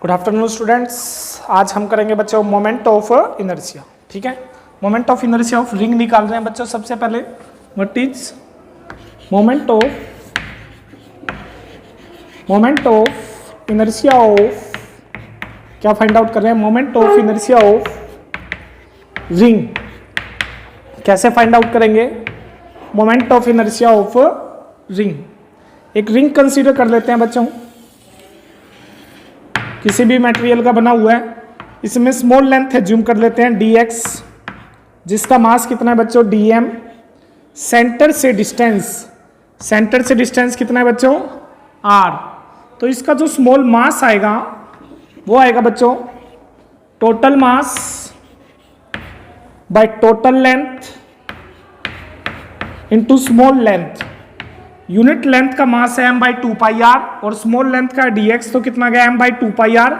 Good afternoon students. आज हम करेंगे बच्चों मोमेंट ऑफ इनर्शिया। ठीक है, moment of inertia of ring निकाल रहे हैं बच्चों। सबसे पहले what is moment of inertia of, क्या फाइंड आउट कर रहे हैं? Moment of inertia of ring. कैसे फाइंड आउट करेंगे moment of inertia of ring? एक रिंग कंसीडर कर लेते हैं बच्चों, किसी भी मटेरियल का बना हुआ है। इसमें स्मॉल लेंथ है, जूम कर लेते हैं dx, जिसका मास कितना है बच्चों? dm। सेंटर से डिस्टेंस कितना है बच्चों? r। तो इसका जो स्मॉल मास आएगा वो आएगा बच्चों total mass by total length into small length. Unit length का मास है m बाई 2πr और स्मॉल लेंथ का dx, तो कितना गया m by 2πr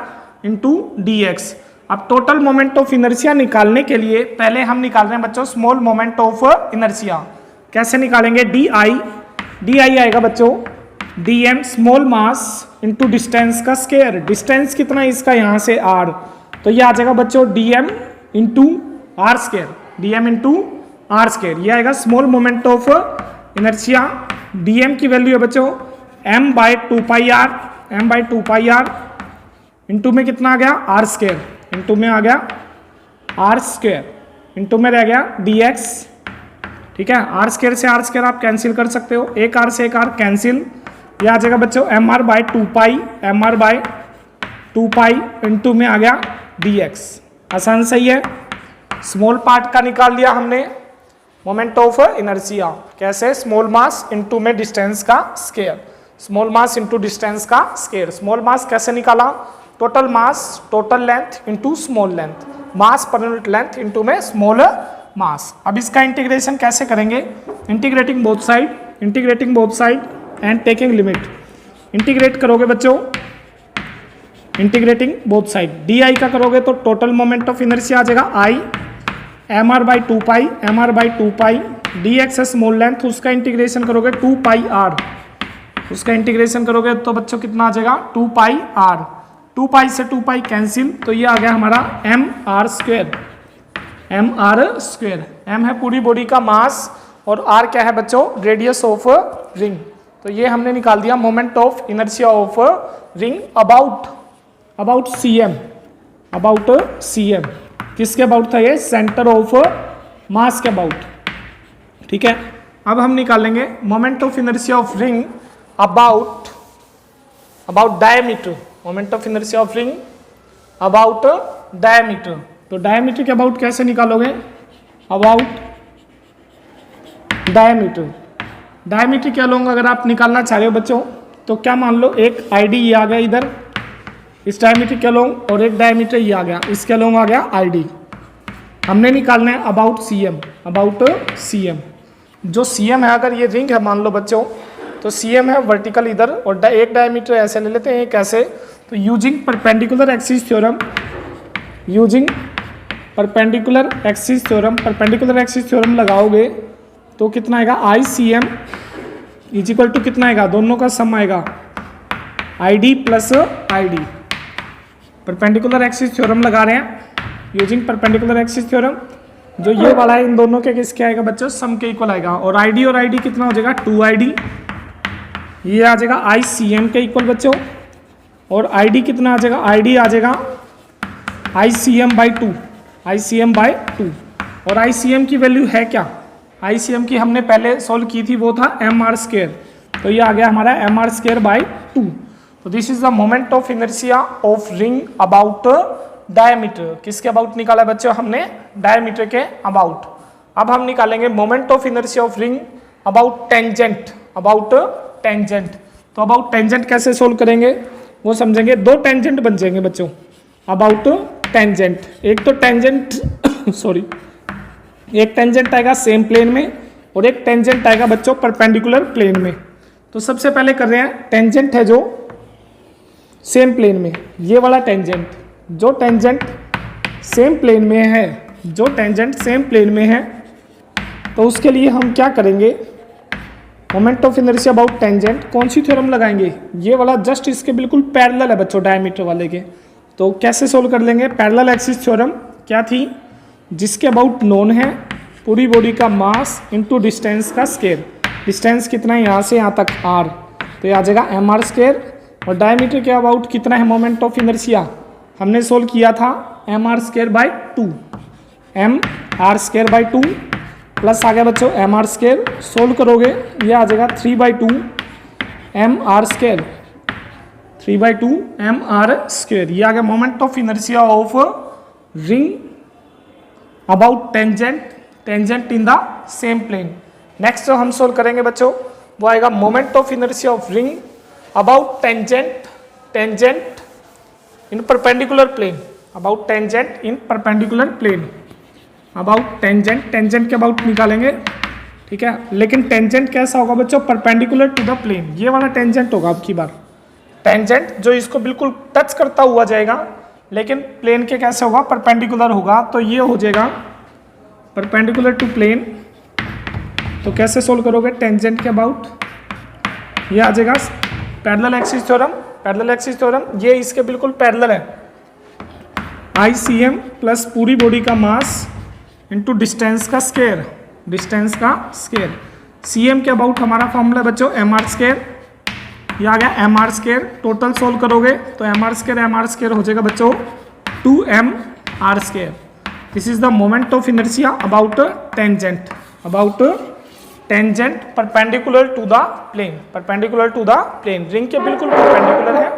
into dx। अब टोटल मोमेंट ऑफ इनर्शिया निकालने के लिए पहले हम निकाल रहे हैं बच्चों स्मॉल मोमेंट ऑफ इनर्शिया। कैसे निकालेंगे? डी आई आएगा बच्चों dm small mass into distance का स्केयर। डिस्टेंस कितना है इसका? यहाँ से r, तो ये आ जाएगा बच्चों dm into R square. dm into R square, ये आएगा small moment of inertia. dm की वैल्यू है बच्चों m बाई 2πr इंटू में कितना आ गया? r स्केयर, इंटू में आ गया r स्केयर, इंटू में रह गया dx। ठीक है, r स्केयर से r स्केयर आप कैंसिल कर सकते हो, एक r से एक r कैंसिल। ये आ जाएगा बच्चों mr बाई 2π इंटू में आ गया dx। आसान सही है। स्मॉल पार्ट का निकाल लिया हमने मोमेंट ऑफ इनर्शिया। कैसे? स्मॉल मास इनटू में डिस्टेंस का square, small mass into distance का स्केयर। स्मॉल मास कैसे निकाला? Total mass total length into small length, mass per unit length into में स्मॉल मास। अब इसका इंटीग्रेशन कैसे करेंगे? Integrating both side and taking limit. Integrate करोगे बच्चों, integrating both side, D I का करोगे तो टोटल मोमेंट ऑफ इनर्शिया आ जाएगा आई mr बाई 2π dx है स्मॉल लेंथ, उसका इंटीग्रेशन करोगे 2πr, उसका इंटीग्रेशन करोगे तो बच्चों कितना आ जाएगा? 2πr। 2π से 2π कैंसिल, तो ये आ गया हमारा mr स्क्वेयर। m है पूरी बॉडी का मास और r क्या है बच्चों? Radius of ring. तो ये हमने निकाल दिया moment of inertia of ring about cm। किसके अबाउट था ये? सेंटर ऑफ मास के अबाउट। ठीक है, अब हम निकालेंगे moment of inertia of ring about diameter. Moment of inertia of ring about diameter. तो डायमीटर के अबाउट कैसे निकालोगे? अबाउट डायमीटर क्या लूँगा अगर आप निकालना चाह रहे हो बच्चों? तो क्या मान लो, एक आईडी ये आ गया इधर, इस डायमीटर क्या लूँगा, और एक डायमीटर ये आ गया, इसके लूँगा आ गया आईडी। हमने निकालना है अबाउट cm। जो cm है, अगर ये रिंग है मान लो बच्चों, तो cm है वर्टिकल इधर, और एक डायमीटर ऐसे ले लेते हैं, एक ऐसे। तो यूजिंग परपेंडिकुलर एक्सिस थ्योरम लगाओगे तो कितना आएगा? ICM इज इक्वल टू कितना आएगा? दोनों का सम आएगा ID plus ID। Perpendicular axis theorem लगा रहे हैं यूजिंग परपेंडिकुलर एक्सिस थ्योरम। जो ये वाला है इन दोनों के किसके आएगा बच्चों? सम के इक्वल आएगा। और ID कितना हो जाएगा? 2ID। ये आ जाएगा ICM के इक्वल बच्चों। और ID कितना आ जाएगा? ID आ जाएगा ICM बाई 2। और ICM की वैल्यू है क्या? ICM की हमने पहले सोल्व की थी, वो था mr स्क्वेयर। तो ये आ गया हमारा mr स्क्वेयर बाई 2। तो this is the moment of inertia of ring about diameter. किसके अबाउट निकाला बच्चों? हमने डायमीटर के अबाउट। अब हम निकालेंगे moment of inertia of ring about tangent. तो अबाउट टेंजेंट कैसे सोल्व करेंगे वो समझेंगे। दो टेंजेंट बन जाएंगे बच्चों अबाउट टेंजेंट। एक तो टेंजेंट एक टेंजेंट आएगा सेम प्लेन में और एक टेंजेंट आएगा बच्चों परपेंडिकुलर प्लेन में। तो सबसे पहले कर रहे हैं टेंजेंट है जो सेम प्लेन में, ये वाला टेंजेंट। जो टेंजेंट सेम प्लेन में है तो उसके लिए हम क्या करेंगे? Moment of inertia about tangent कौन सी थ्योरम लगाएंगे? ये वाला जस्ट इसके बिल्कुल पैरेलल है बच्चों डायमीटर वाले के। तो कैसे सोल्व कर लेंगे? पैरेलल एक्सिस थ्योरम क्या थी? जिसके अबाउट नोन है पूरी बॉडी का मास इनटू डिस्टेंस का स्क्वायर। डिस्टेंस कितना है यहाँ से यहाँ तक r, तो ये आ जाएगा mr स्क्वायर। और डायमीटर के अबाउट कितना है मोमेंट ऑफ इनर्शिया? हमने सोल्व किया था mr square by 2, mr square by 2 plus आ गया बच्चों mr स्क्वायर। सोल्व करोगे ये आ जाएगा 3/2 mr स्क्वायर, 3/2 mr स्क्वायर। ये आ गया moment of inertia of ring about tangent in the same plane. Next जो हम सोल्व करेंगे बच्चों वो आएगा moment of inertia of ring about tangent in perpendicular plane, about tangent in perpendicular plane, about tangent के अबाउट निकालेंगे, ठीक है। लेकिन टेंजेंट कैसा होगा बच्चों? परपेंडिकुलर टू द प्लेन, ये वाला टेंजेंट होगा अब की बार। टेंजेंट जो इसको बिल्कुल टच करता हुआ जाएगा, लेकिन प्लेन के कैसे होगा? परपेंडिकुलर होगा। तो ये हो जाएगा परपेंडिकुलर टू प्लेन। तो कैसे सोल्व करोगे टेंजेंट के अबाउट? ये आ जाएगा parallel axis theorem. Parallel axis theorem ये इसके बिल्कुल पैरेलल है। ICM प्लस पूरी बॉडी का मास इनटू डिस्टेंस का स्क्वायर, डिस्टेंस का स्क्वायर। CM के अबाउट हमारा फॉर्मूला है बच्चों mr स्क्वायर। ये आ गया mr स्क्वायर। टोटल सोल्व करोगे तो mr स्क्वायर हो जाएगा बच्चों 2mr square. This is the moment of inertia about tangent perpendicular to the plane, perpendicular to the plane. Ring के बिल्कुल परपेंडिकुलर है,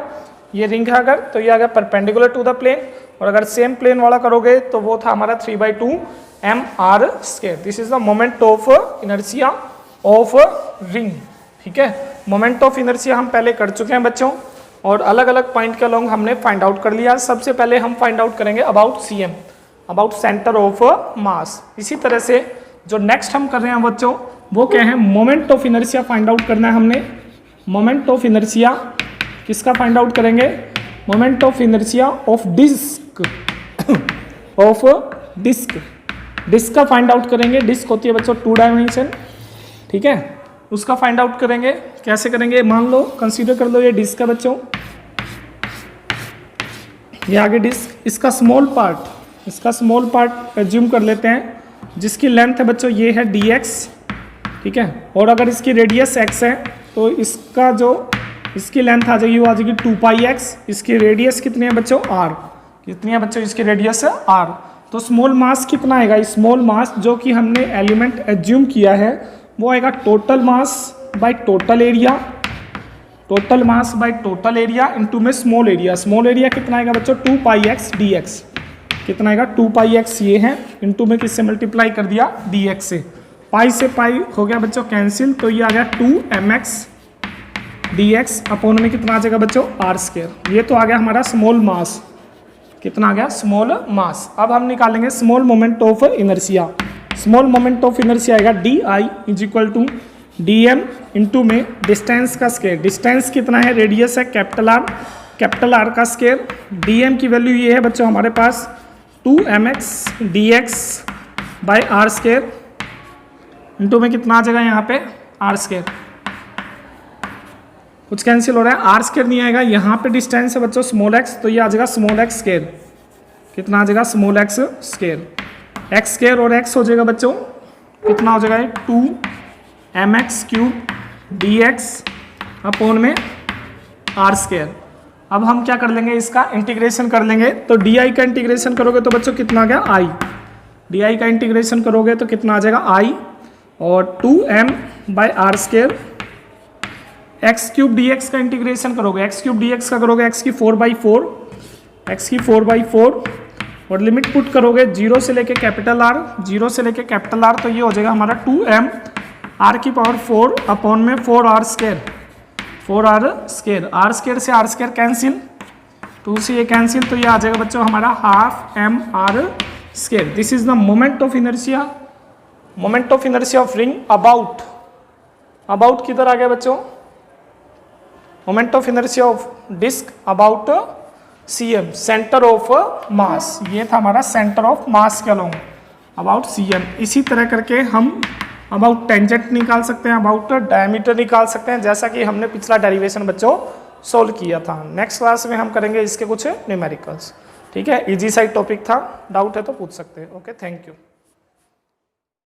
ये रिंग है अगर, तो ये आ गया परपेंडिकुलर टू द प्लेन। और अगर सेम प्लेन वाला करोगे तो वो था हमारा 3/2 mr square. This is the moment of inertia of ring, ठीक है। मोमेंट ऑफ इनर्शिया हम पहले कर चुके हैं बच्चों, और अलग अलग पॉइंट के अलोंग हमने फाइंड आउट कर लिया। सबसे पहले हम फाइंड आउट करेंगे about CM, about centre of मास। इसी तरह से जो नेक्स्ट हम कर रहे हैं बच्चों वो क्या है? Moment of inertia find out करना है हमने। मोमेंट ऑफ इनर्शिया किसका फाइंड आउट करेंगे? Moment of inertia of disc, of disc का फाइंड आउट करेंगे। डिस्क होती है बच्चों 2 डायमेंशन, ठीक है, उसका फाइंड आउट करेंगे। कैसे करेंगे? मान लो कंसीडर कर लो ये डिस्क है बच्चों, ये आगे डिस्क, इसका स्मॉल पार्ट एज्यूम कर लेते हैं, जिसकी लेंथ है बच्चों ये है dx, ठीक है। और अगर इसकी रेडियस x है तो इसका जो इसकी लेंथ आ जाएगी वो आ जाएगी 2πx। इसकी रेडियस कितनी है बच्चों? r। कितनी है बच्चों इसकी रेडियस? r। तो स्मॉल मास कितना आएगा? स्मॉल मास जो कि हमने एलिमेंट एज्यूम किया है वो आएगा total mass by total area, total mass by total area into में स्मॉल एरिया। स्मॉल एरिया कितना आएगा बच्चों? 2πx dx। कितना आएगा? 2πx ये है, इनटू में किससे मल्टीप्लाई कर दिया? dx से। पाई से पाई हो गया बच्चों कैंसिल, तो ये आ गया 2mx dx अपॉन में कितना आ जाएगा बच्चों? r square. ये तो आ गया हमारा स्मॉल मास। कितना आ गया? Small mass. अब हम निकालेंगे small moment of inertia. Small moment of inertia आएगा di is equal to dm into में डिस्टेंस का स्क्वायर। डिस्टेंस कितना है? रेडियस है कैपिटल R का स्क्वायर। dm की वैल्यू ये है बच्चों हमारे पास 2mx dx by r square into में कितना आ जाएगा यहाँ पे? r square. कुछ कैंसिल हो रहा है, r स्क्वायर नहीं आएगा। यहाँ पे डिस्टेंस है बच्चों स्मॉल x, तो ये आ जाएगा स्मॉल x स्क्वायर। कितना आ जाएगा? Small x square. x square और x हो जाएगा बच्चों कितना हो जाएगा? 2mx क्यूब dx अपॉन में r स्क्वायर। अब हम क्या कर लेंगे? इसका इंटीग्रेशन कर लेंगे। तो di का इंटीग्रेशन करोगे तो बच्चों कितना आ गया? i। di का इंटीग्रेशन करोगे तो कितना आ जाएगा? i और 2m by R square. X cube dx का इंटीग्रेशन करोगे, एक्स क्यूब dx का करोगे x की 4/4, x की 4/4 और लिमिट पुट करोगे 0 से लेके कैपिटल R, 0 से लेके कैपिटल R, तो ये हो जाएगा हमारा 2m r की पावर 4 अपॉन में 4r square, 4r square. r square से r स्क्वायर कैंसिल, 2 से ये कैंसिल, तो ये आ जाएगा बच्चों हमारा half m r square. This is the moment of inertia, moment of inertia of ring about, about किधर आ गया बच्चों? Moment of inertia of disc about cm, centre of mass. ये था हमारा सेंटर ऑफ मास के अलोंग अबाउट cm। इसी तरह करके हम अबाउट टेंजेंट निकाल सकते हैं, अबाउट डायमीटर निकाल सकते हैं, जैसा कि हमने पिछला डेरिवेशन बच्चों सोल्व किया था। नेक्स्ट क्लास में हम करेंगे इसके कुछ न्यूमेरिकल्स। ठीक है, इजी साइड टॉपिक था, डाउट है तो पूछ सकते हैं। Okay, thank you.